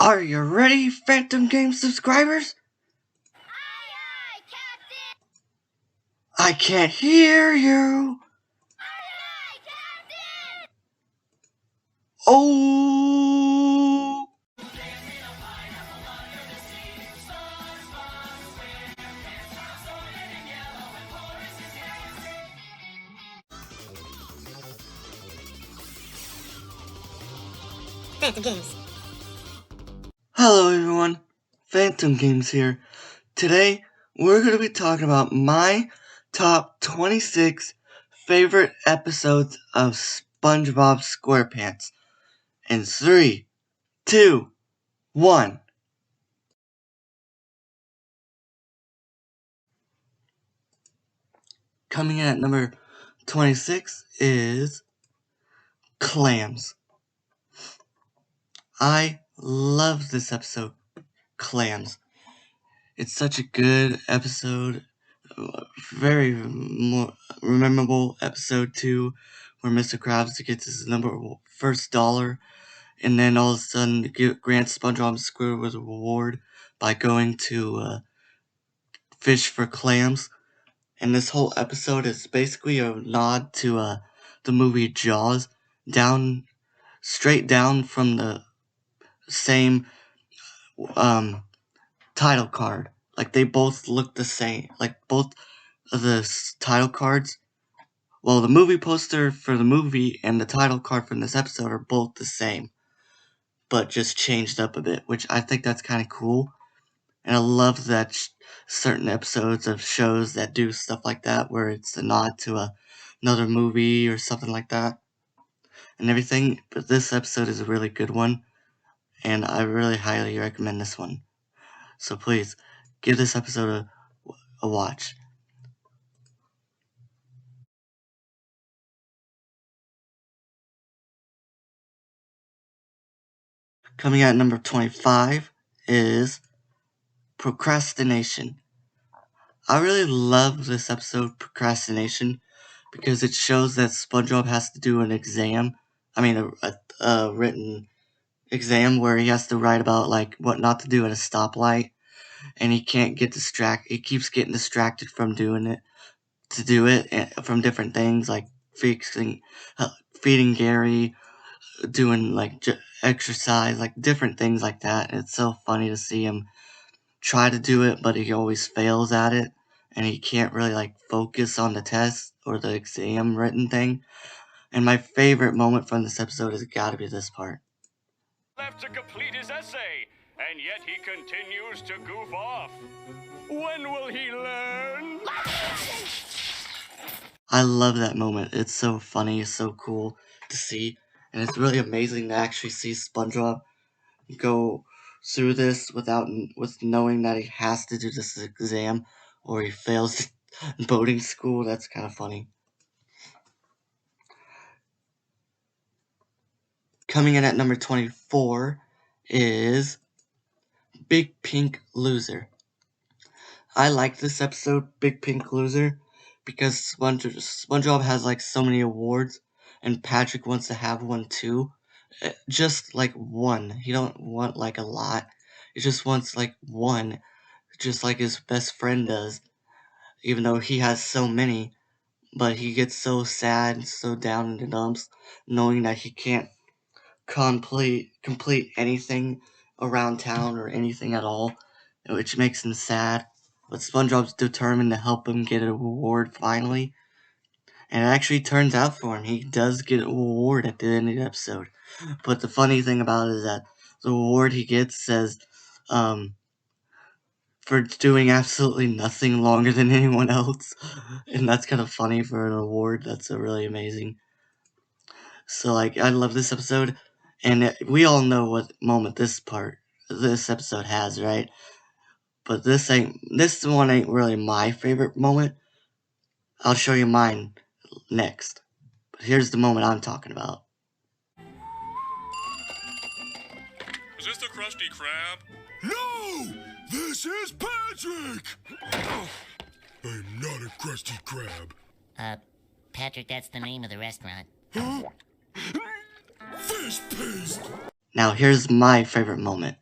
Are you ready, Phantom Game subscribers? Aye, aye, Captain! I can't hear you. Aye, aye, Captain! Oh! Phantom Games. Hello everyone, Phantom Games here. Today, we're going to be talking about my top 26 favorite episodes of SpongeBob SquarePants. In 3, 2, 1. Coming in at number 26 is Clams. I love this episode, Clams. It's such a good episode, very memorable episode too, where Mr. Krabs gets his first dollar, and then all of a sudden grants SpongeBob SquarePants a reward by going to fish for clams. And this whole episode is basically a nod to the movie Jaws, straight down from the same title card. Like, they both look the same. Like, both of the title cards, well, the movie poster for the movie and the title card from this episode are both the same, but just changed up a bit, which I think that's kind of cool. And I love that certain episodes of shows that do stuff like that, where it's a nod to another movie or something like that and everything. But this episode is a really good one, and I really highly recommend this one. So please, give this episode a watch. Coming at number 25 is Procrastination. I really love this episode, Procrastination, because it shows that SpongeBob has to do an exam. I mean, a written exam where he has to write about, like, what not to do at a stoplight, and he can't get distracted. He keeps getting distracted from doing it, from different things, like feeding Gary, doing, like, exercise, like, different things like that. And it's so funny to see him try to do it, but he always fails at it, and he can't really, like, focus on the test or the exam written thing. And my favorite moment from this episode has got to be this part. Left to complete his essay, and yet he continues to goof off. When will he learn? I love that moment. It's so funny, it's so cool to see, and it's really amazing to actually see SpongeBob go through this with knowing that he has to do this exam or he fails boating school. That's kind of funny. Coming in at number 24 is Big Pink Loser. I like this episode, Big Pink Loser, because SpongeBob has, like, so many awards, and Patrick wants to have one too. Just like one. He don't want, like, a lot. He just wants, like, one, just like his best friend does, even though he has so many. But he gets so sad and so down in the dumps, knowing that he can't complete anything around town or anything at all, which makes him sad. But SpongeBob's determined to help him get a reward finally. And it actually turns out for him. He does get a reward at the end of the episode. But the funny thing about it is that the reward he gets says, for doing absolutely nothing longer than anyone else. And that's kind of funny for an award. That's really amazing. So, like, I love this episode. And we all know what moment this episode has, right? But this one ain't really my favorite moment. I'll show you mine next. But here's the moment I'm talking about. Is this the Krusty Krab? No! This is Patrick! I'm not a Krusty Krab. Patrick, that's the name of the restaurant. Huh? Fish paste! Now here's my favorite moment.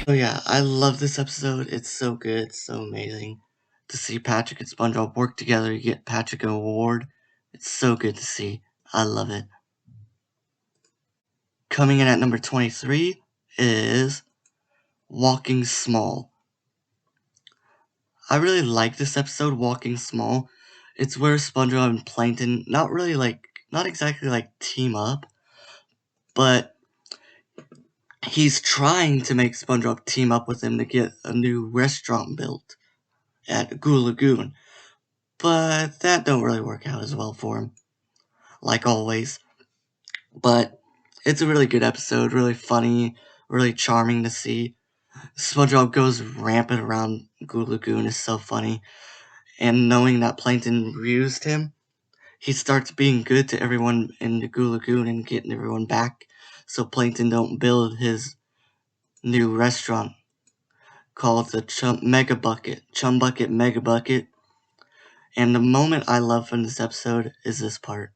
So yeah, I love this episode. It's so good. It's so amazing to see Patrick and SpongeBob work together to get Patrick an award. It's so good to see. I love it. Coming in at number 23 is Walking Small. I really like this episode, Walking Small. It's where SpongeBob and Plankton not exactly like team up, but he's trying to make SpongeBob team up with him to get a new restaurant built at Goo Lagoon. But that don't really work out as well for him, like always. But it's a really good episode, really funny, really charming to see. SpongeBob goes rampant around Goo Lagoon is so funny, and knowing that Plankton used him, he starts being good to everyone in the Goo Lagoon and getting everyone back, so Plankton don't build his new restaurant called the Chum Bucket Mega Bucket. And the moment I love from this episode is this part.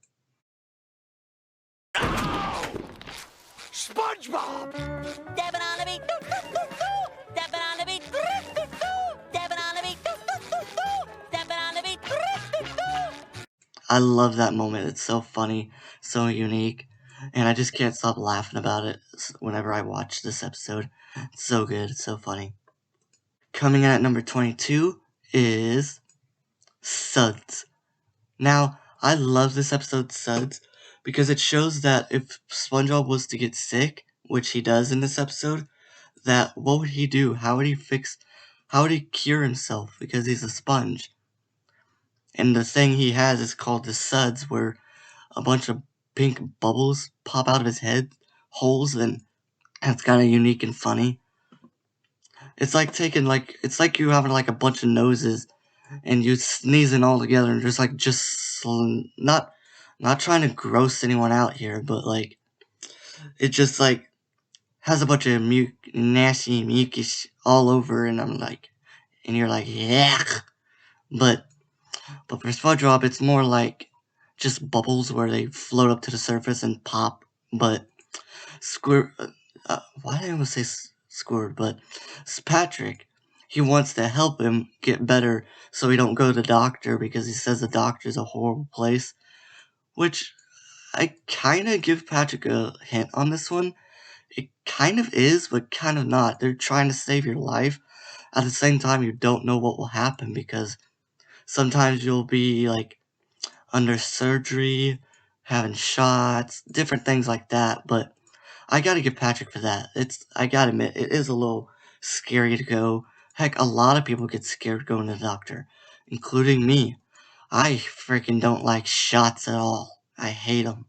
SpongeBob! Dabbing on the beat. Dabbing on the beat. Dabbing on the beat. Dabbing on the beat. I love that moment. It's so funny, so unique, and I just can't stop laughing about it whenever I watch this episode. It's so good. It's so funny. Coming in at number 22 is Suds. Now, I love this episode, Suds, because it shows that if SpongeBob was to get sick, which he does in this episode, that what would he do? How would he cure himself? Because he's a sponge. And the thing he has is called the Suds, where a bunch of pink bubbles pop out of his head, holes, and it's kind of unique and funny. It's like you having like a bunch of noses and you sneezing all together and not trying to gross anyone out here, but like it just like has a bunch of nasty mucus all over, and you're like, yeah. But for SpongeBob, it's more like just bubbles where they float up to the surface and pop. But why did I almost say Squirt? But Patrick, he wants to help him get better so he don't go to the doctor because he says the doctor's a horrible place. Which I kind of give Patrick a hint on this one. It kind of is, but kind of not. They're trying to save your life. At the same time, you don't know what will happen because sometimes you'll be like under surgery, having shots, different things like that. But I gotta give Patrick for that. I gotta admit, it is a little scary to go. Heck, a lot of people get scared going to the doctor, including me. I freaking don't like shots at all. I hate them.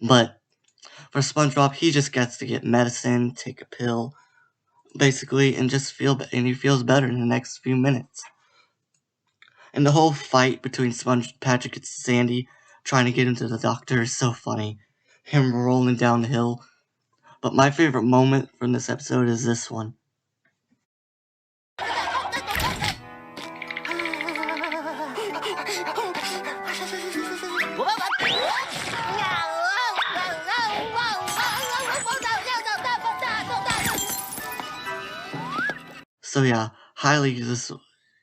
But for SpongeBob, he just gets to get medicine, take a pill, basically, and and he feels better in the next few minutes. And the whole fight between Patrick and Sandy trying to get him to the doctor is so funny. Him rolling down the hill. But my favorite moment from this episode is this one. So yeah,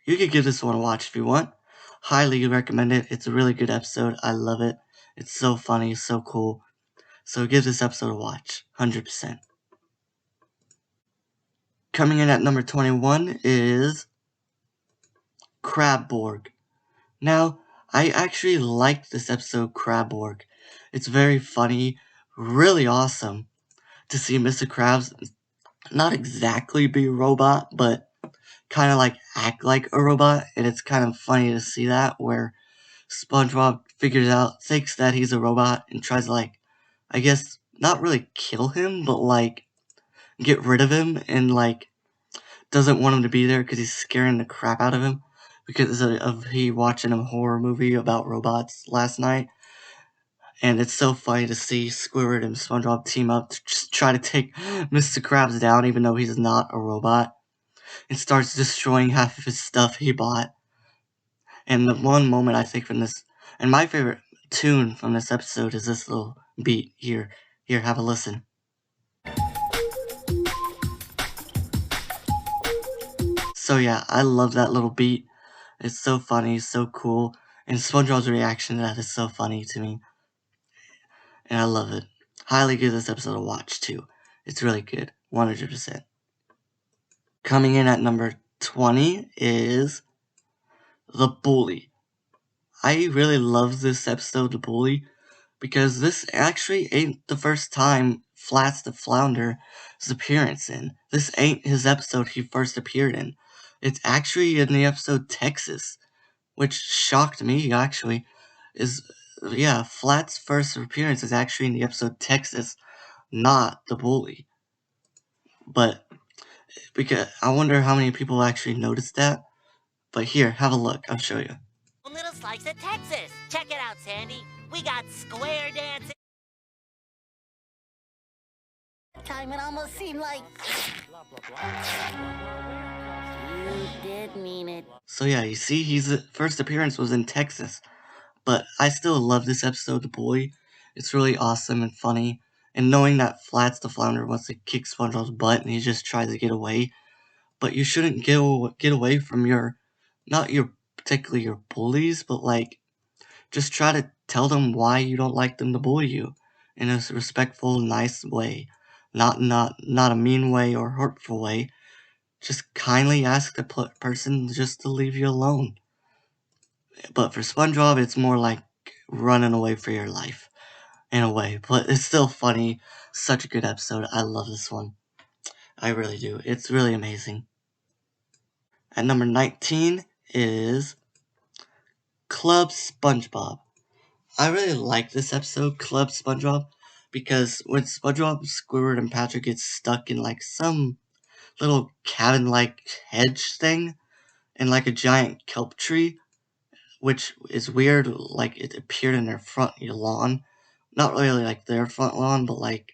you could give this one a watch if you want. Highly recommend it. It's a really good episode. I love it. It's so funny, so cool. So give this episode a watch. 100%. Coming in at number 21 is Crabborg. Now, I actually liked this episode, Crabborg. It's very funny, really awesome to see Mr. Krabs not exactly be a robot, but kind of like act like a robot, and it's kind of funny to see that where SpongeBob thinks that he's a robot and tries to like, I guess, not really kill him, but like get rid of him and like doesn't want him to be there because he's scaring the crap out of him because of he watching a horror movie about robots last night. And it's so funny to see Squidward and SpongeBob team up to just try to take Mr. Krabs down even though he's not a robot. And starts destroying half of his stuff he bought. And the one moment I think from this, and my favorite tune from this episode is this little beat here. Here, have a listen. So yeah, I love that little beat. It's so funny, so cool, and SpongeBob's reaction to that is so funny to me. And I love it. Highly give this episode a watch too. It's really good, 100%. Coming in at number 20 is The Bully. I really love this episode, The Bully, because this actually ain't the first time Flats the Flounder's appearance in. This ain't his episode he first appeared in. It's actually in the episode Texas, which shocked me, actually. Flat's first appearance is actually in the episode Texas, not The Bully. But because I wonder how many people actually noticed that. But here, have a look. I'll show you. Little slice of Texas. Check it out, Sandy. We got square dancing. Time it almost seemed like you did mean it. So yeah, you see, his first appearance was in Texas. But I still love this episode, The Bully. It's really awesome and funny. And knowing that Flats the Flounder wants to kick SpongeBob's butt and he just tries to get away. But you shouldn't get away from not particularly your bullies, but like, just try to tell them why you don't like them to bully you in a respectful, nice way. Not a mean way or hurtful way. Just kindly ask the person just to leave you alone. But for SpongeBob, it's more like running away for your life, in a way. But it's still funny. Such a good episode. I love this one. I really do. It's really amazing. At number 19 is Club SpongeBob. I really like this episode, Club SpongeBob, because when SpongeBob, Squidward, and Patrick get stuck in like some little cabin-like hedge thing and like a giant kelp tree, which is weird, like it appeared in their front lawn. Not really like their front lawn, but like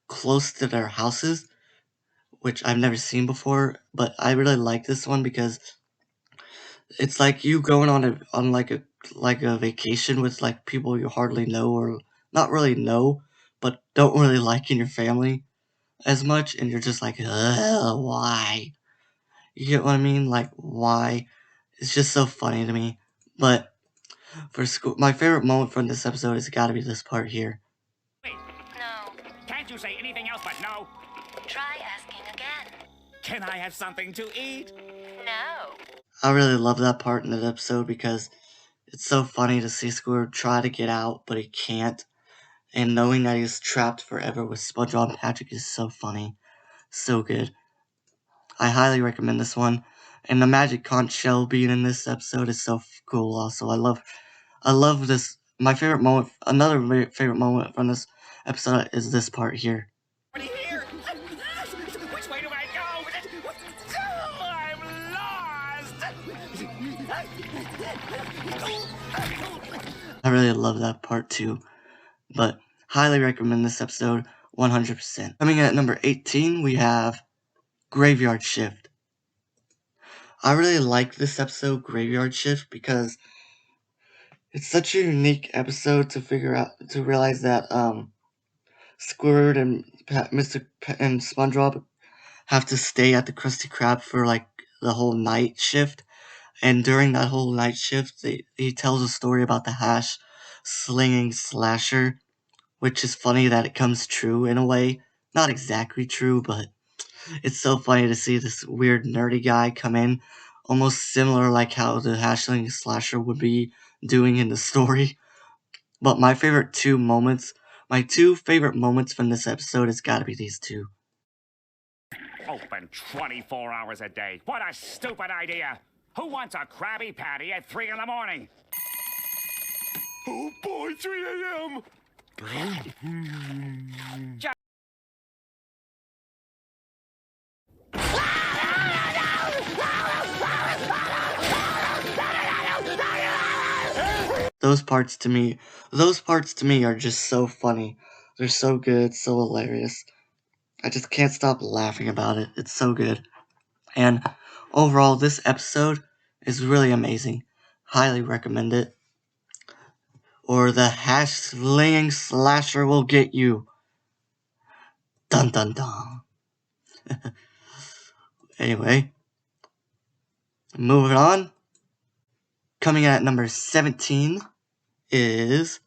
close to their houses, which I've never seen before. But I really like this one because it's like you going on like a vacation with like people you hardly know or not really know, but don't really like in your family as much, and you're just like, why? You get what I mean? Like, why? It's just so funny to me. But for school, my favorite moment from this episode has got to be this part here. Wait, No. can't you say anything else but no? Try asking again. Can I have something to eat? No. I really love that part in the episode because it's so funny to see Squidward try to get out, but he can't. And knowing that he's trapped forever with SpongeBob and Patrick is so funny. So good. I highly recommend this one. And the magic conch shell being in this episode is so cool also. I love this. My favorite moment, another favorite moment from this episode is this part here. Already here? Which way do I go? I'm lost! I really love that part too. But highly recommend this episode 100%. Coming in at number 18, we have Graveyard Shift. I really like this episode, Graveyard Shift, because it's such a unique episode to realize that Squidward and and SpongeBob have to stay at the Krusty Krab for like the whole night shift, and during that whole night shift, he tells a story about the hash slinging slasher, which is funny that it comes true in a way. Not exactly true, but it's so funny to see this weird nerdy guy come in, almost similar like how the hash slinging slasher would be doing in the story. But my two favorite moments from this episode has got to be these two. Open 24 hours a day. What a stupid idea. Who wants a Krabby Patty at 3 in the morning? Oh boy, 3 a.m. Those parts to me are just so funny. They're so good, so hilarious. I just can't stop laughing about it. It's so good. And overall, this episode is really amazing. Highly recommend it. Or the hash slinging slasher will get you. Dun dun dun. Anyway, Moving on. Coming in at number 17 is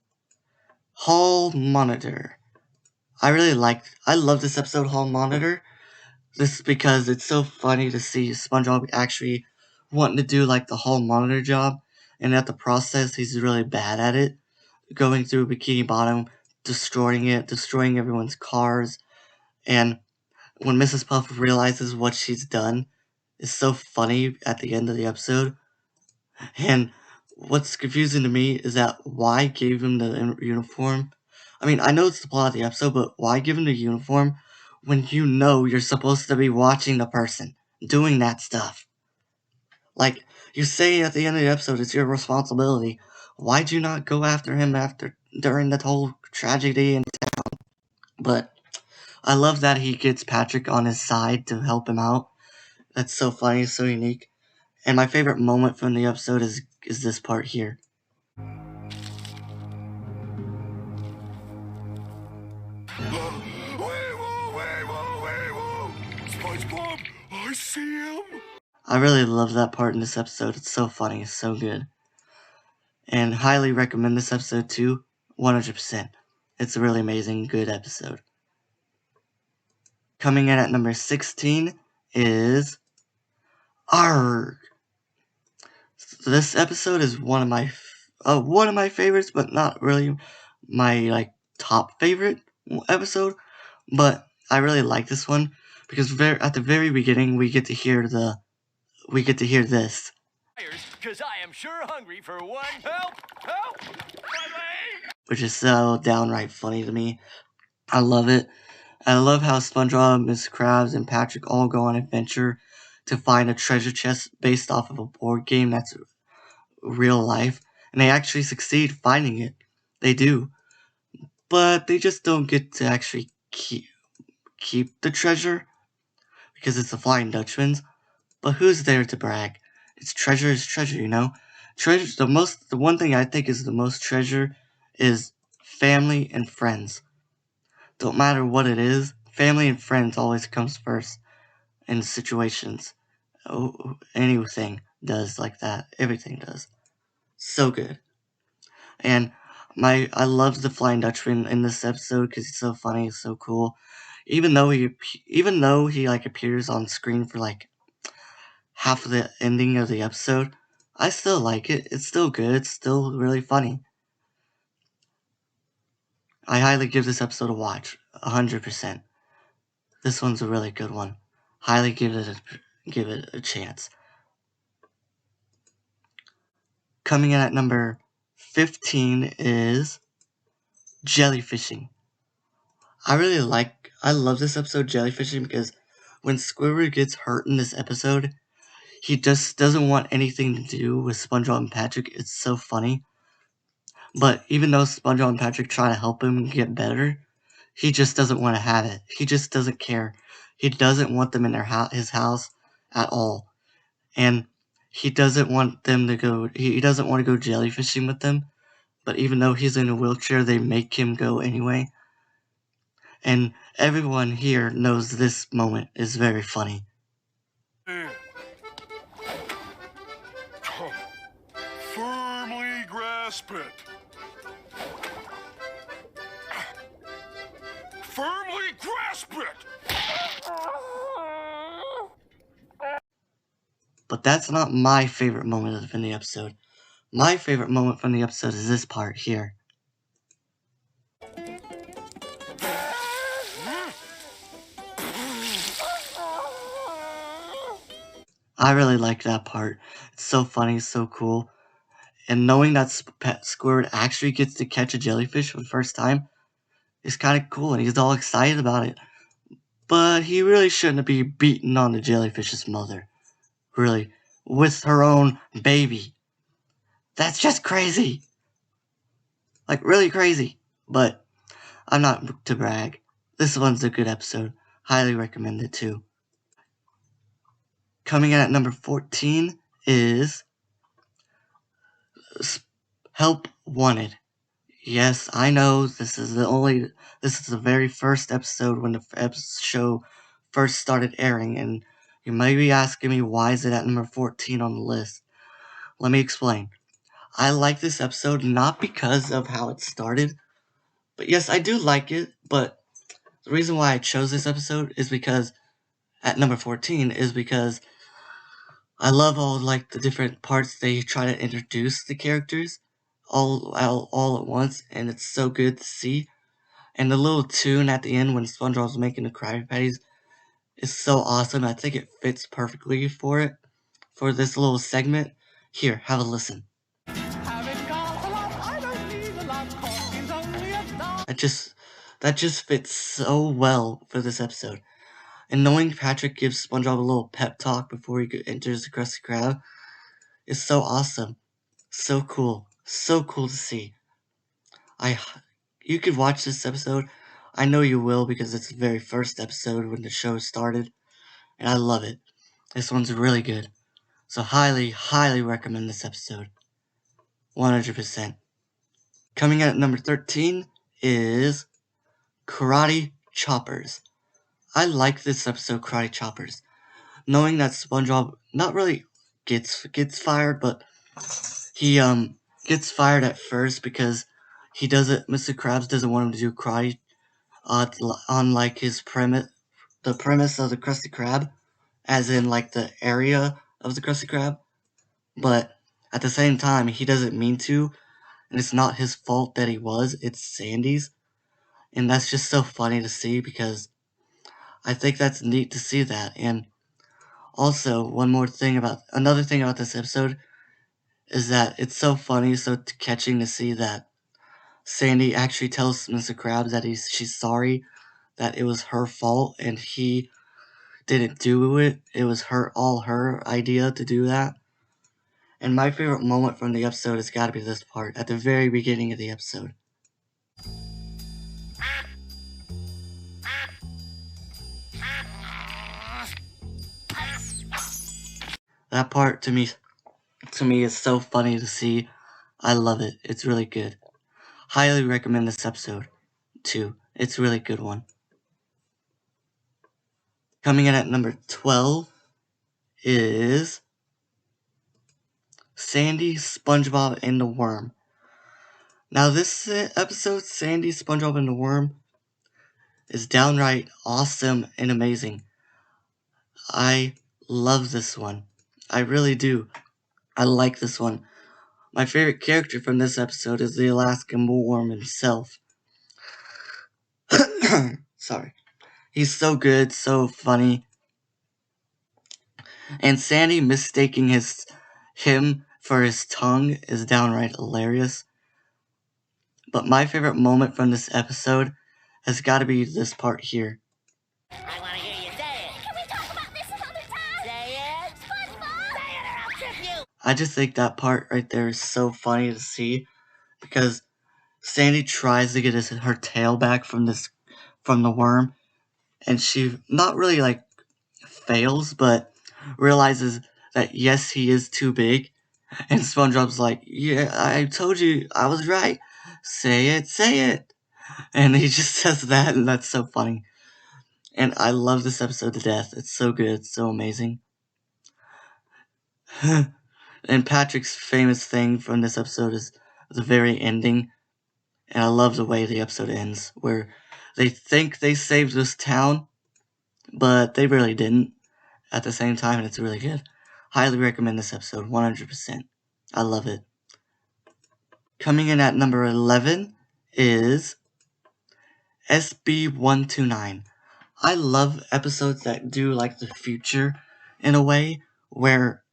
Hall Monitor. I love this episode, Hall Monitor. This is because it's so funny to see SpongeBob actually wanting to do like the Hall Monitor job, and at the process he's really bad at it. Going through Bikini Bottom, destroying everyone's cars, and when Mrs. Puff realizes what she's done, is so funny at the end of the episode. And what's confusing to me is that why gave him the uniform? I mean, I know it's the plot of the episode, but why give him the uniform when you know you're supposed to be watching the person doing that stuff? Like, you say at the end of the episode it's your responsibility. Why'd you not go after him during that whole tragedy? But I love that he gets Patrick on his side to help him out. That's so funny, so unique. And my favorite moment from the episode is this part here. SpongeBob, I see him. I really love that part in this episode. It's so funny, it's so good. And highly recommend this episode too, 100%. It's a really amazing, good episode. Coming in at number 16 is Arg. So this episode is one of my favorites, but not really my top favorite episode. But I really like this one because at the very beginning we get to hear this, Because I am sure hungry for one. Help! Help! My leg! which is so downright funny to me. I love it. I love how SpongeBob, Miss Krabs, and Patrick all go on an adventure to find a treasure chest based off of a board game that's real life, and they actually succeed finding it. They do. But they just don't get to actually keep the treasure because it's the Flying Dutchman's. But who's there to brag? It's treasure is treasure, you know? The one thing I think is the most treasure is family and friends. Don't matter what it is, family and friends always comes first in situations. Oh, anything does like that. Everything does. So good. And I love the Flying Dutchman in this episode because he's so funny, he's so cool. Even though he appears on screen for half of the ending of the episode, I still like it. It's still good. It's still really funny. I highly give this episode a watch, 100%. This one's a really good one. Highly give it a chance. Coming in at number 15 is Jellyfishing. I love this episode, Jellyfishing, because when Squidward gets hurt in this episode, he just doesn't want anything to do with SpongeBob and Patrick. It's so funny. But even though SpongeBob and Patrick try to help him get better, he just doesn't want to have it. He just doesn't care. He doesn't want them in his house at all. And he doesn't want them to go. He doesn't want to go jellyfishing with them. But even though he's in a wheelchair, they make him go anyway. And everyone here knows this moment is very funny. Firmly grasp it. Firmly grasp it. But that's not my favorite moment from the episode. My favorite moment from the episode is this part here. I really like that part. It's so funny, so cool. And knowing that Squidward actually gets to catch a jellyfish for the first time is kind of cool, and he's all excited about it. But he really shouldn't be beating on the jellyfish's mother. Really. With her own baby. That's just crazy. Like, really crazy. But I'm not to brag. This one's a good episode. Highly recommend it too. Coming in at number 14 is Help Wanted. Yes, I know this is the very first episode when the show first started airing, and You may be asking me why is it at number 14 on the list. Let me explain. I like this episode not because of how it started, but yes, I do like it, but the reason why I chose this episode is because at number 14 is because I love all like the different parts they try to introduce the characters all at once, and it's so good to see. And the little tune at the end when SpongeBob's making the Krabby Patties is so awesome. I think it fits perfectly for this little segment. Here, have a listen. That just fits so well for this episode. And knowing Patrick gives SpongeBob a little pep talk before he enters the Krusty Krab is so awesome. So cool. So cool to see. You could watch this episode. I know you will because it's the very first episode when the show started. And I love it. This one's really good. So highly, highly recommend this episode. 100%. Coming in at number 13 is Karate Choppers. I like this episode, Karate Choppers. Knowing that SpongeBob not really gets fired, but he gets fired at first because Mr. Krabs doesn't want him to do karate on like his the premise of the Krusty Krab, as in like the area of the Krusty Krab. But at the same time, he doesn't mean to, and it's not his fault that he was, it's Sandy's. And that's just so funny to see because I think that's neat to see that. And also, another thing about this episode is that it's so funny, so catching to see that Sandy actually tells Mr. Krabs that she's sorry, that it was her fault and he didn't do it. It was all her idea to do that. And my favorite moment from the episode has got to be this part at the very beginning of the episode. That part to me is so funny to see. I love it. It's really good. Highly recommend this episode too. It's a really good one. Coming in at number 12 is Sandy, SpongeBob, and the Worm. Now this episode, Sandy, SpongeBob, and the Worm, is downright awesome and amazing. I love this one. I really do. I like this one. My favorite character from this episode is the Alaskan Worm himself. Sorry. He's so good, so funny. And Sandy mistaking him for his tongue is downright hilarious. But my favorite moment from this episode has got to be this part here. I want to hear you say it. Can we talk about this another time? Say it. SpongeBob! Say it or I'll trip you. I just think that part right there is so funny to see because Sandy tries to get her tail back from the worm, and she not really like fails, but realizes that yes, he is too big, and SpongeBob's like, yeah, I told you I was right. Say it, and he just says that, and that's so funny. And I love this episode to death. It's so good, so amazing. And Patrick's famous thing from this episode is the very ending. And I love the way the episode ends, where they think they saved this town, but they really didn't at the same time, and it's really good. Highly recommend this episode, 100%. I love it. Coming in at number 11 is SB129. I love episodes that do like the future in a way, where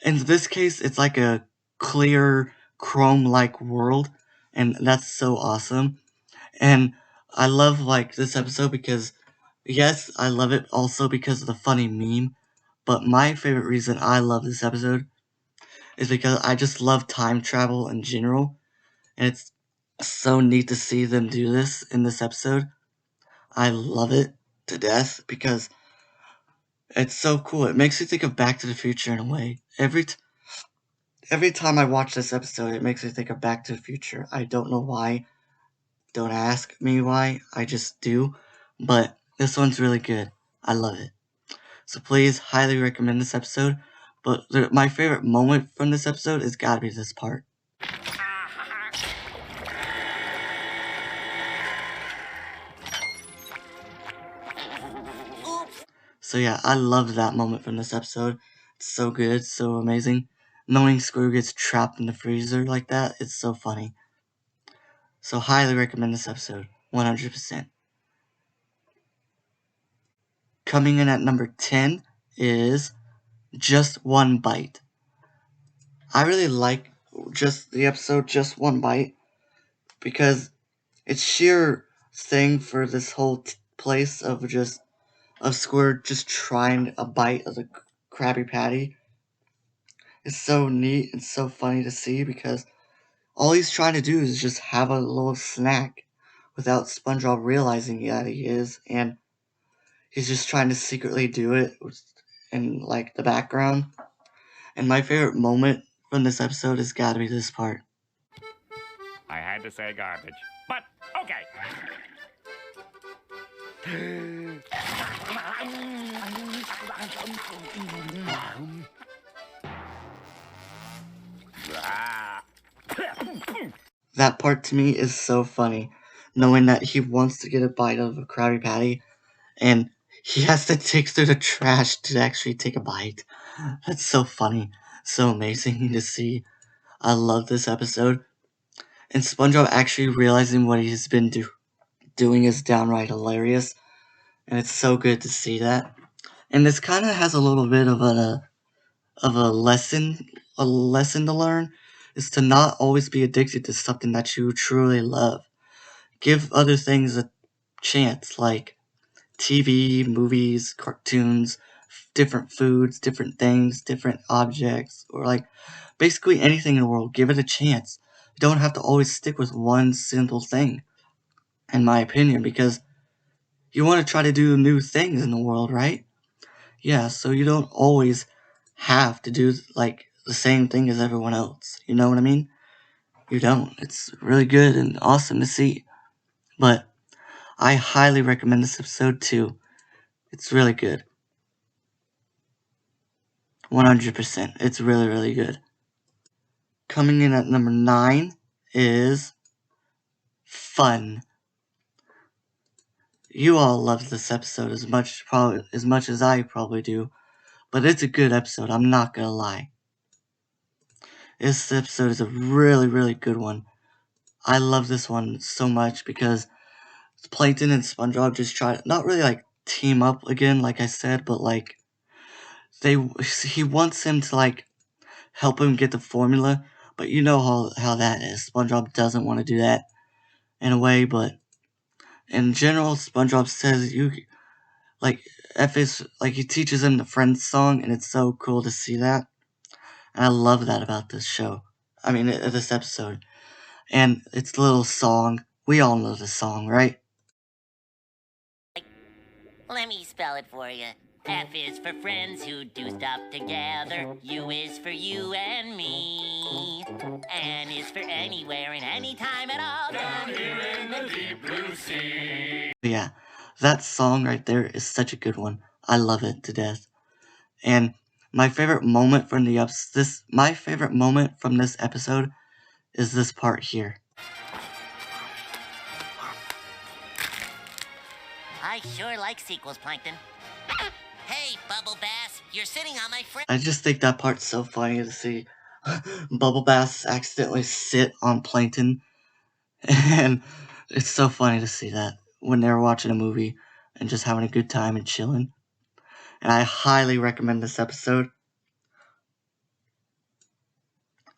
in this case it's like a clear chrome-like world, and that's so awesome. And I love like this episode because yes, I love it also because of the funny meme, but my favorite reason I love this episode is because I just love time travel in general, and it's so neat to see them do this in this episode. I love it to death because it's so cool. It makes me think of Back to the Future in a way. Every time I watch this episode, it makes me think of Back to the Future. I don't know why. Don't ask me why. I just do. But this one's really good. I love it. So please, highly recommend this episode. But my favorite moment from this episode has got to be this part. So yeah, I love that moment from this episode. It's so good, so amazing. Knowing Squidward gets trapped in the freezer like that, it's so funny. So highly recommend this episode, 100%. Coming in at number 10 is Just One Bite. I really like just the episode Just One Bite because it's sheer thing for this whole place of Squidward just trying a bite of the Krabby Patty. It's so neat and so funny to see because all he's trying to do is just have a little snack without SpongeBob realizing that he is, and he's just trying to secretly do it in like the background. And my favorite moment from this episode has got to be this part. I had to say garbage, but okay. That part to me is so funny, knowing that he wants to get a bite of a Krabby Patty, and he has to dig through the trash to actually take a bite. That's so funny, so amazing to see. I love this episode. And SpongeBob actually realizing what he's been doing is downright hilarious, and it's so good to see that. And this kind of has a little bit of a lesson to learn, is to not always be addicted to something that you truly love. Give other things a chance, like TV, movies, cartoons, different foods, different things, different objects, or like basically anything in the world. Give it a chance. You don't have to always stick with one simple thing, in my opinion, because you want to try to do new things in the world, right? Yeah, so you don't always have to do like the same thing as everyone else. You know what I mean? You don't. It's really good and awesome to see. But I highly recommend this episode too. It's really good. 100%. It's really, really good. Coming in at number 9 is Fun. You all love this episode as much as I probably do, but it's a good episode, I'm not gonna lie. This episode is a really, really good one. I love this one so much because Plankton and SpongeBob just try to not really like team up again, like I said, but like he wants him to like help him get the formula, but you know how that is. SpongeBob doesn't want to do that in a way, but in general, SpongeBob says like F is like he teaches him the Friends song, and it's so cool to see that. And I love that about this show. I mean, this episode, and its little song. We all know the song, right? Let me spell it for you. F is for friends who do stuff together. U is for you and me. N is for anywhere and anytime at all. Down here in the deep blue sea. Yeah, that song right there is such a good one. I love it to death. And my favorite moment from my favorite moment from this episode is this part here. I sure like sequels, Plankton. Hey, Bubble Bass, you're sitting on my friend. I just think that part's so funny to see Bubble Bass accidentally sit on Plankton, and it's so funny to see that when they're watching a movie and just having a good time and chilling. And I highly recommend this episode.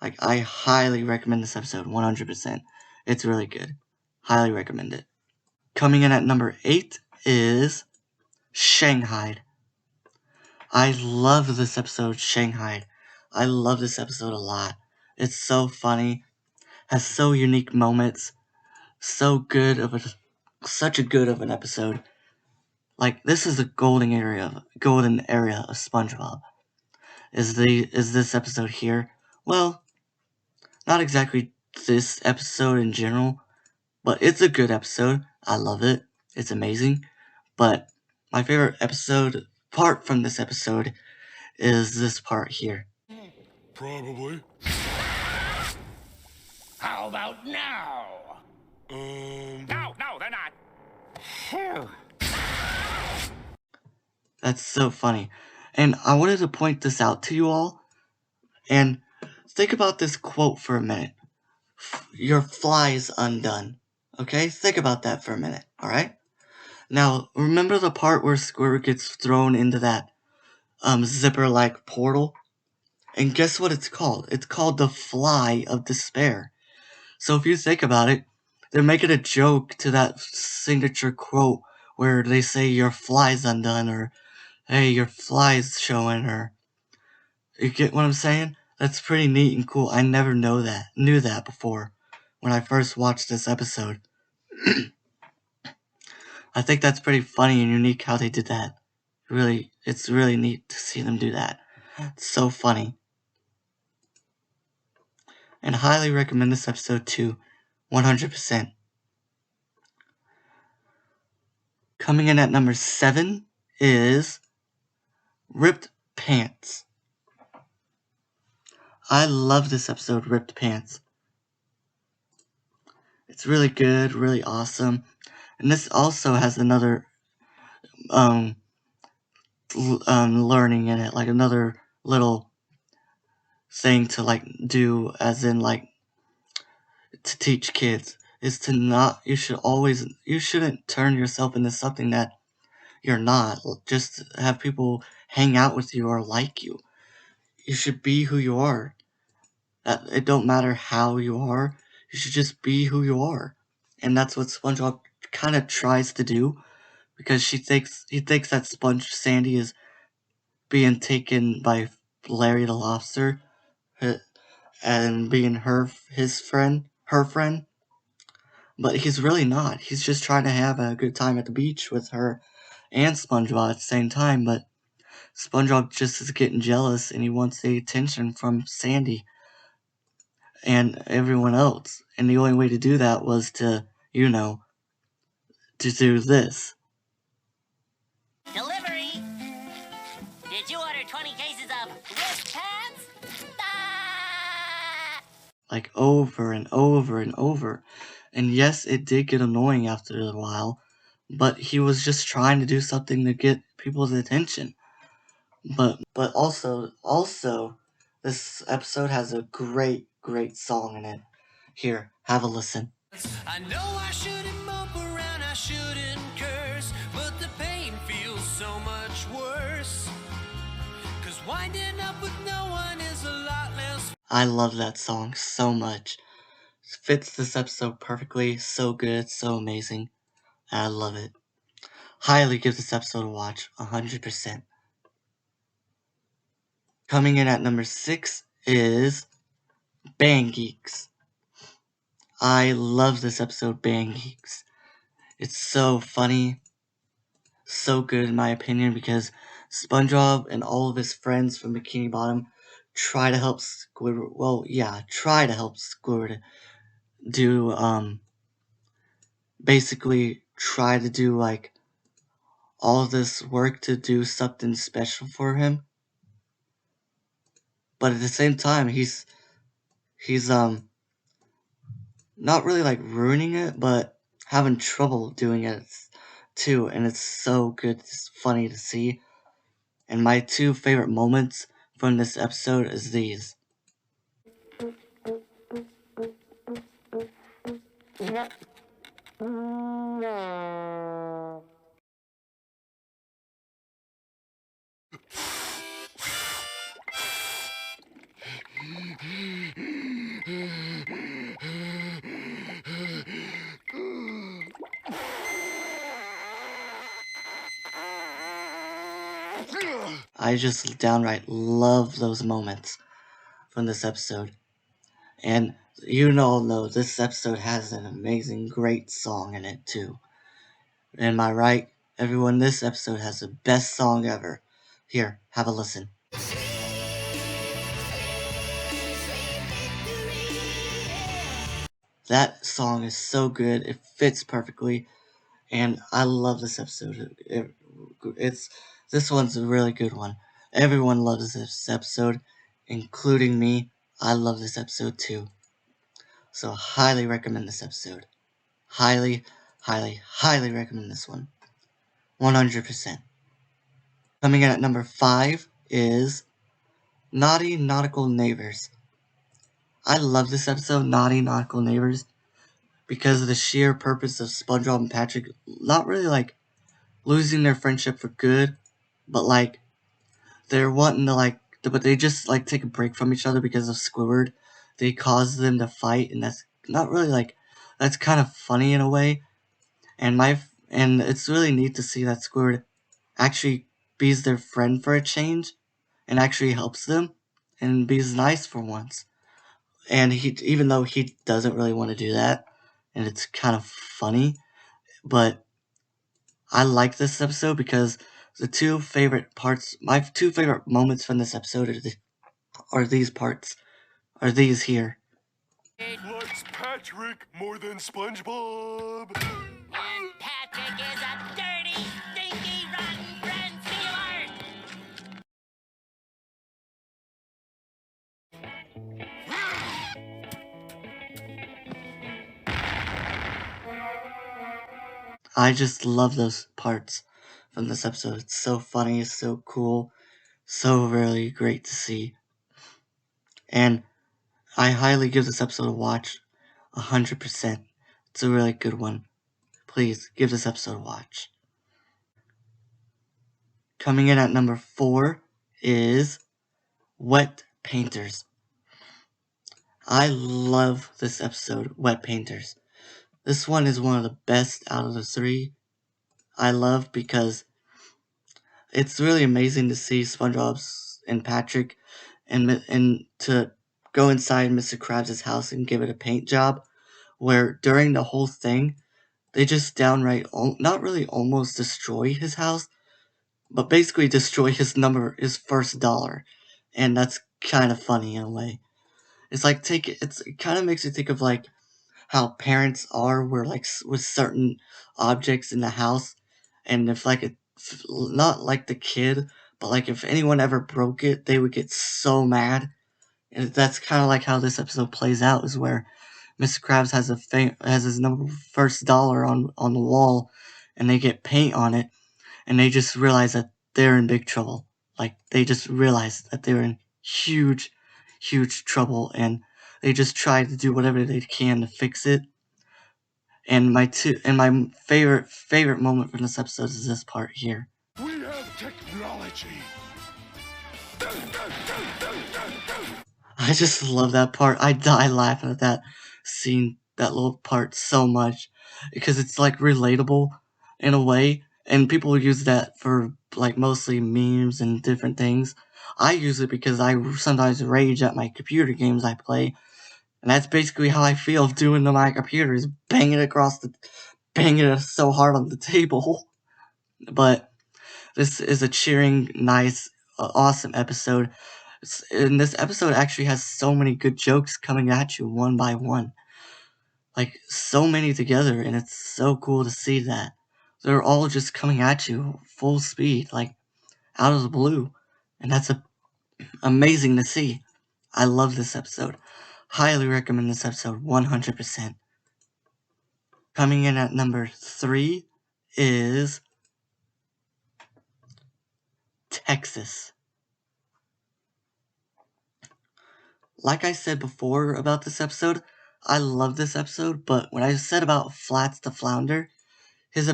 Like, I highly recommend this episode, 100%. It's really good. Highly recommend it. Coming in at number 8 is Shanghai. I love this episode, Shanghai. I love this episode a lot. It's so funny, has so unique moments, such a good of an episode. Like, this is the golden area of SpongeBob. Is this episode here? Well, not exactly this episode in general, but it's a good episode. I love it. It's amazing. But my favorite episode part from this episode is this part here. Probably. How about now? No, they're not. Phew. That's so funny. And I wanted to point this out to you all. And think about this quote for a minute. Your fly's undone. Okay? Think about that for a minute, alright? Now, remember the part where Squidward gets thrown into that zipper-like portal? And guess what it's called? It's called the Fly of Despair. So if you think about it, they're making a joke to that signature quote where they say your fly's undone, or hey, your fly's showing, or you get what I'm saying? That's pretty neat and cool. I never knew that before when I first watched this episode. I think that's pretty funny and unique how they did that. Really, it's really neat to see them do that. It's so funny. And highly recommend this episode too, 100%. Coming in at number 7 is Ripped Pants. I love this episode, Ripped Pants. It's really good, really awesome. And this also has another learning in it, like another little thing to like do, as in like to teach kids, is to not, you shouldn't turn yourself into something that you're not. Just have people hang out with you or like you. You should be who you are. It don't matter how you are. You should just be who you are. And that's what SpongeBob kind of tries to do, because he thinks that Sandy is being taken by Larry the Lobster, and being her friend. But he's really not. He's just trying to have a good time at the beach with her and SpongeBob at the same time. But SpongeBob just is getting jealous, and he wants the attention from Sandy and everyone else. And the only way to do that was to do this. Delivery! Did you order 20 cases of wristbands? Ah! Like over and over and over. And yes, it did get annoying after a while, but he was just trying to do something to get people's attention. But also, this episode has a great song in it. Here, have a listen. I know I shouldn't mope around, I shouldn't curse, but the pain feels so much worse. 'Cause winding up with no one is a lot less. I love that song so much. It fits this episode perfectly. So good, so amazing. I love it. Highly give this episode a watch, 100%. Coming in at number 6 is Bang Geeks. I love this episode, Bang Geeks. It's so funny, so good in my opinion, because SpongeBob and all of his friends from Bikini Bottom try to help Squidward. Well, yeah, try to help Squidward do basically try to do like all of this work to do something special for him. But at the same time, he's not really like ruining it, but having trouble doing it too. And it's so good. It's funny to see. And my 2 favorite moments from this episode is these. I just downright love those moments from this episode. And you all know this episode has an amazing, great song in it too. Am I right? Everyone, this episode has the best song ever. Here, have a listen. That song is so good. It fits perfectly. And I love this episode. It's This one's a really good one. Everyone loves this episode, including me. I love this episode too. So highly recommend this episode. Highly, highly, highly recommend this one. 100%. Coming in at number 5 is Naughty Nautical Neighbors. I love this episode, Naughty Nautical Neighbors, because of the sheer purpose of SpongeBob and Patrick not really like losing their friendship for good, but like they're wanting to like, but they just like take a break from each other because of Squidward. They cause them to fight, and that's not really like, that's kind of funny in a way. And it's really neat to see that Squidward actually be's their friend for a change, and actually helps them, and be's nice for once. And he, even though he doesn't really want to do that, and it's kind of funny, but I like this episode because the two favorite parts, my two favorite moments from this episode are these parts, are these here. Likes Patrick more than SpongeBob. And Patrick is a dirty, stinky, rotten friend stealer! I just love those parts from this episode. It's so funny, it's so cool, so really great to see. And I highly give this episode a watch, 100%. It's a really good one. Please give this episode a watch. Coming in at number 4 is Wet Painters. I love this episode, Wet Painters. This one is one of the best out of the 3. I love because it's really amazing to see SpongeBob and Patrick and to go inside Mr. Krabs' house and give it a paint job, where during the whole thing, they just downright, not really almost destroy his house, but basically destroy his first dollar. And that's kind of funny in a way. It's like, it kind of makes you think of like how parents are, where like with certain objects in the house, and if like not like the kid, but like if anyone ever broke it, they would get so mad. And that's kind of like how this episode plays out, is where Mr. Krabs has his first dollar on the wall, and they get paint on it, and they just realize that they're in big trouble. Like, they just realize that they're in huge, huge trouble, and they just try to do whatever they can to fix it. And my favorite moment from this episode is this part here. We have technology. I just love that part. I die laughing at that scene, that little part so much, because it's like relatable in a way, and people use that for like mostly memes and different things. I use it because I sometimes rage at my computer games I play, and that's basically how I feel doing to my computer, is banging it so hard on the table. But this is a cheering, nice, awesome episode. And this episode actually has so many good jokes coming at you one by one. Like, so many together, and it's so cool to see that. They're all just coming at you full speed, like, out of the blue. And that's amazing to see. I love this episode. Highly recommend this episode, 100%. Coming in at number 3 is Texas. Like I said before about this episode, I love this episode, but when I said about Flats the Flounder, his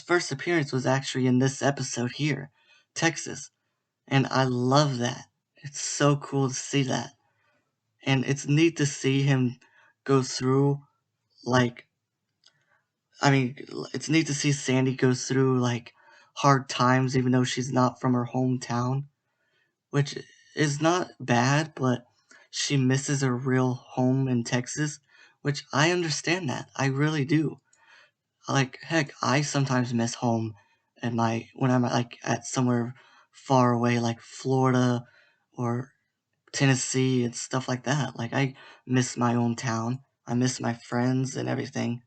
first appearance was actually in this episode here, Texas. And I love that. It's so cool to see that. And it's neat to see him go through, like, it's neat to see Sandy go through, like, hard times, even though she's not from her hometown, which is not bad, but she misses her real home in Texas, which I understand that. I really do. Like, heck, I sometimes miss home when I'm like at somewhere far away, like Florida or Tennessee and stuff like that. Like, I miss my own town. I miss my friends and everything.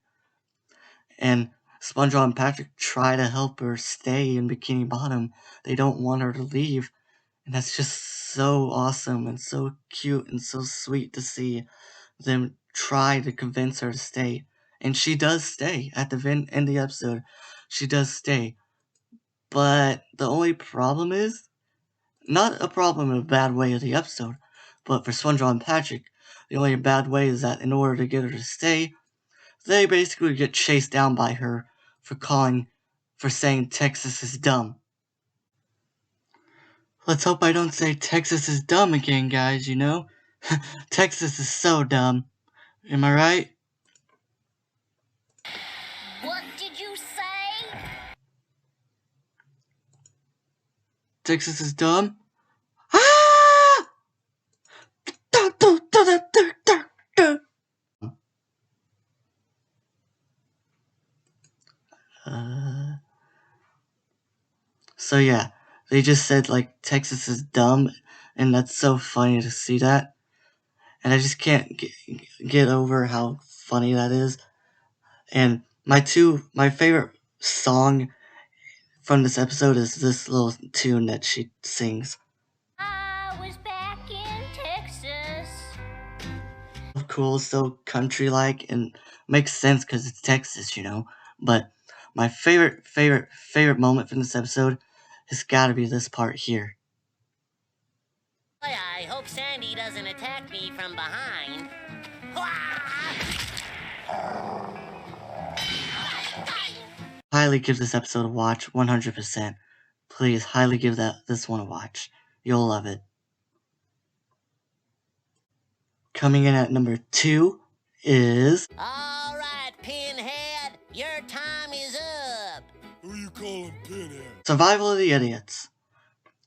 And SpongeBob and Patrick try to help her stay in Bikini Bottom. They don't want her to leave. And that's just so awesome and so cute and so sweet to see them try to convince her to stay. And she does stay at the end of the episode. She does stay. But the only problem is, not a problem in a bad way of the episode, but for SpongeBob and Patrick, the only bad way is that in order to get her to stay, they basically get chased down by her for saying Texas is dumb. Let's hope I don't say Texas is dumb again, guys, you know? Texas is so dumb. Am I right? What did you say? Texas is dumb? Ah! So yeah, they just said like Texas is dumb, and that's so funny to see that. And I just can't get over how funny that is. And my favorite song from this episode is this little tune that she sings. I was back in Texas. Cool, so country-like, and makes sense because it's Texas, you know. But my favorite moment from this episode has got to be this part here. I hope Sandy doesn't attack me from behind. Highly give this episode a watch, 100%. Please, highly give this one a watch. You'll love it. Coming in at number 2 is... All right, Pinhead, your time is up. Who you calling Pinhead? Survival of the Idiots.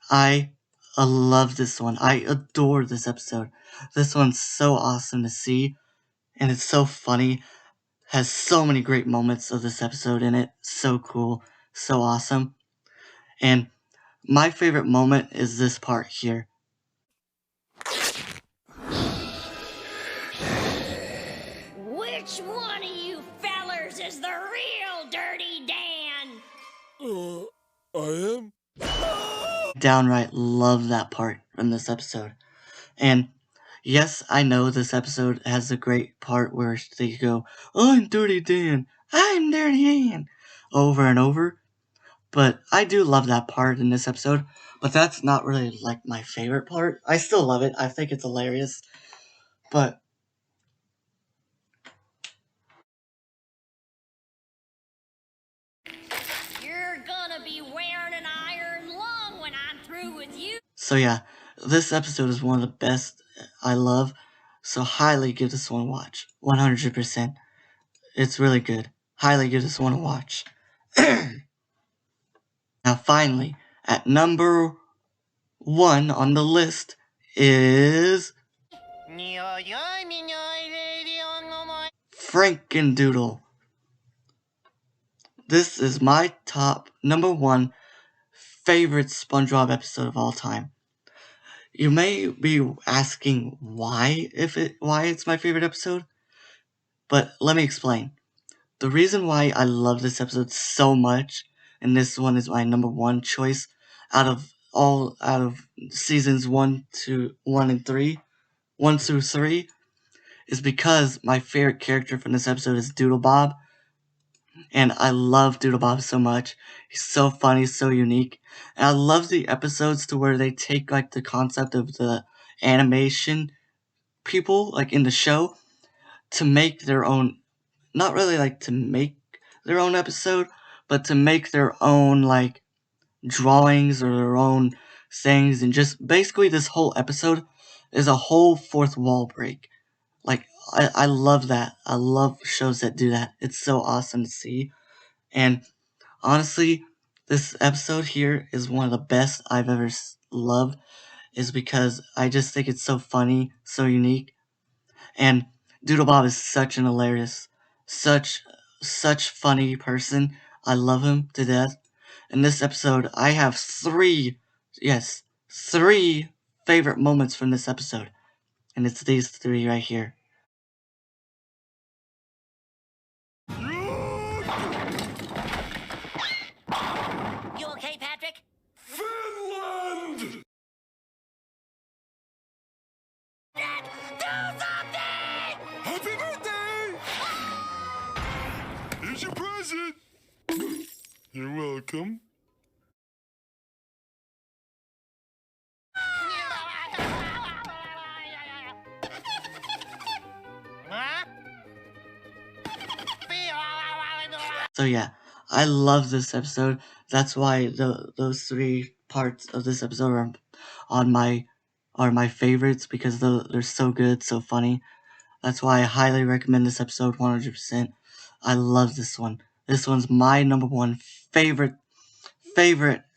I love this one. I adore this episode. This one's so awesome to see, and it's so funny. Has so many great moments of this episode in it. So cool, so awesome. And my favorite moment is this part here. Which one of you fellers is the real Dirty Dan? I am? Downright love that part from this episode. And yes, I know this episode has a great part where they go, I'm Dirty Dan, I'm Dirty Dan, over and over. But I do love that part in this episode. But that's not really like my favorite part. I still love it. I think it's hilarious. But You're gonna be wearing an iron lung when I'm through with you. so yeah, this episode is one of the best I love. So highly give this one a watch. 100%. It's really good. Highly give this one a watch. Now finally, at number 1 on the list is Frankendoodle. This is my top number 1 favorite SpongeBob episode of all time. You may be asking why it's my favorite episode, but let me explain. The reason why I love this episode so much, and this one is my number 1 choice out of seasons 1 and 3, 1 through 3, is because my favorite character from this episode is Doodle Bob. And I love Doodle Bob so much. He's so funny, so unique. And I love the episodes to where they take like the concept of the animation people like in the show to make their own, not really like to make their own episode, but to make their own like drawings or their own things. And just basically this whole episode is a whole fourth wall break. Like, I love that. I love shows that do that. It's so awesome to see. And honestly, this episode here is one of the best I've ever loved, is because I just think it's so funny, so unique. And Doodle Bob is such an hilarious, such funny person. I love him to death. In this episode, I have 3 favorite moments from this episode. And it's these 3 right here. Here's your present. You're welcome. So yeah, I love this episode. That's why those 3 parts of this episode are my favorites, because they're so good, so funny. That's why I highly recommend this episode 100%. I love this one. This one's my number 1 favorite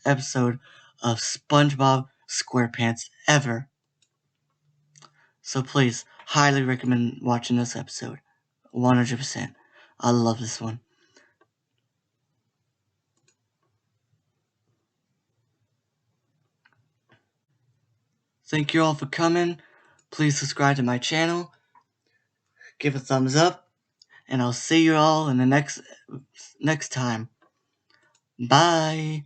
episode of SpongeBob SquarePants ever. So please, highly recommend watching this episode. 100%. I love this one. Thank you all for coming. Please subscribe to my channel. Give a thumbs up. And I'll see you all in the next time. Bye.